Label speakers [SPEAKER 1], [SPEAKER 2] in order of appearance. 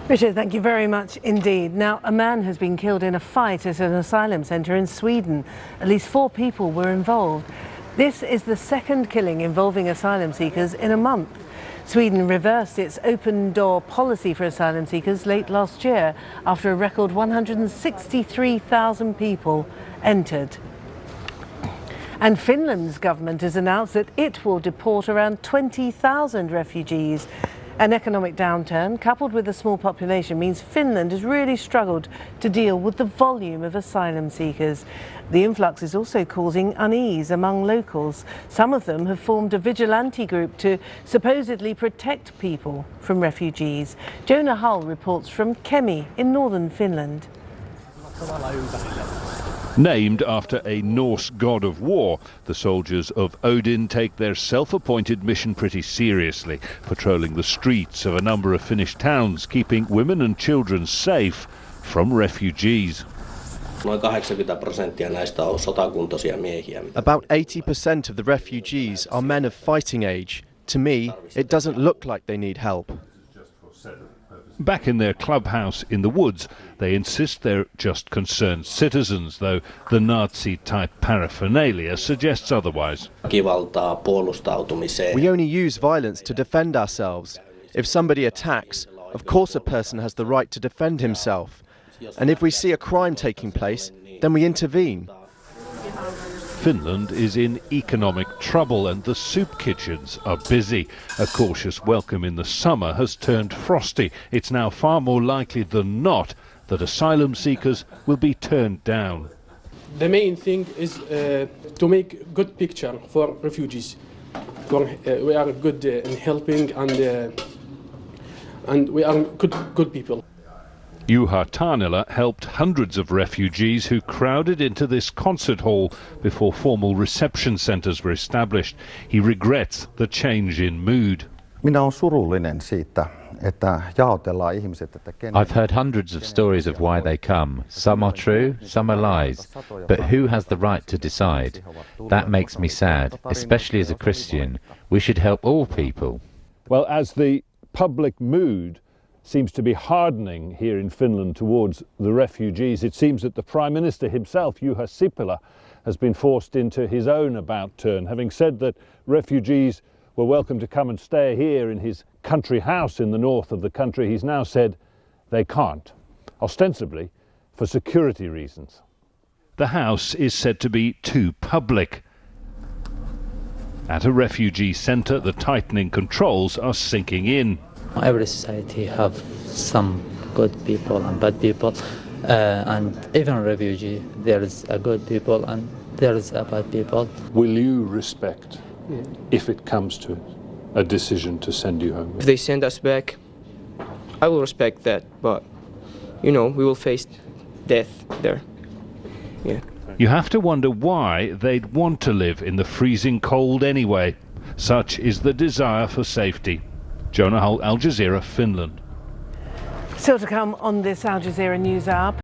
[SPEAKER 1] Richard, thank you very much indeed. Now, a man has been killed in a fight at an asylum centre in Sweden. At least 4 people were involved. This is the second killing involving asylum seekers in a month. Sweden reversed its open door policy for asylum seekers late last year after a record 163,000 people entered. And Finland's government has announced that it will deport around 20,000 refugees. An economic downturn, coupled with a small population, means Finland has really struggled to deal with the volume of asylum seekers. The influx is also causing unease among locals. Some of them have formed a vigilante group to supposedly protect people from refugees. Jonah Hull reports from Kemi in northern Finland.
[SPEAKER 2] Named after a Norse god of war, the soldiers of Odin take their self-appointed mission pretty seriously, patrolling the streets of a number of Finnish towns, keeping women and children safe from refugees.
[SPEAKER 3] Noin 80% näistä on sotakuntoisia miehiä.
[SPEAKER 4] About 80% of the refugees are men of fighting age. To me, it doesn't look like they need help.
[SPEAKER 2] Back in their clubhouse in the woods, they insist they're just concerned citizens, though the Nazi-type paraphernalia suggests otherwise.
[SPEAKER 3] Väkivaltaa puolustautumiseen.
[SPEAKER 4] We only use violence to defend ourselves. If somebody attacks, of course a person has the right to defend himself. And if we see a crime taking place, then we intervene.
[SPEAKER 2] Finland is in economic trouble and the soup kitchens are busy. A cautious welcome in the summer has turned frosty. It's now far more likely than not that asylum seekers will be turned down.
[SPEAKER 5] The main thing is to make a good picture for refugees. We are good in helping and we are good people.
[SPEAKER 2] Juha Taanila helped hundreds of refugees who crowded into this concert hall before formal reception centres were established. He regrets the change in mood.
[SPEAKER 6] Minä olen surullinen siitä, että jaotellaan ihmiset, että
[SPEAKER 7] I've heard hundreds of stories of why they come. Some are true, some are lies. But who has the right to decide? That makes me sad, especially as a Christian. We should help all people.
[SPEAKER 2] Well, as the public mood seems to be hardening here in Finland towards the refugees, it seems that the Prime Minister himself, Juha Sipilä, has been forced into his own about-turn, having said that refugees were welcome to come and stay here in his country house in the north of the country. He's now said they can't, ostensibly for security reasons. The house is said to be too public. At a refugee centre, the tightening controls are sinking in.
[SPEAKER 8] Every society have some good people and bad people, and even refugee, there is a good people and there is a bad people.
[SPEAKER 2] Will you respect, if it comes to it, a decision to send you home?
[SPEAKER 9] If they send us back, I will respect that, but, you know, we will face death there. Yeah.
[SPEAKER 2] You have to wonder why they'd want to live in the freezing cold anyway. Such is the desire for safety. Jonah Hull, Al Jazeera, Finland.
[SPEAKER 1] Still to come on this Al Jazeera News Hour.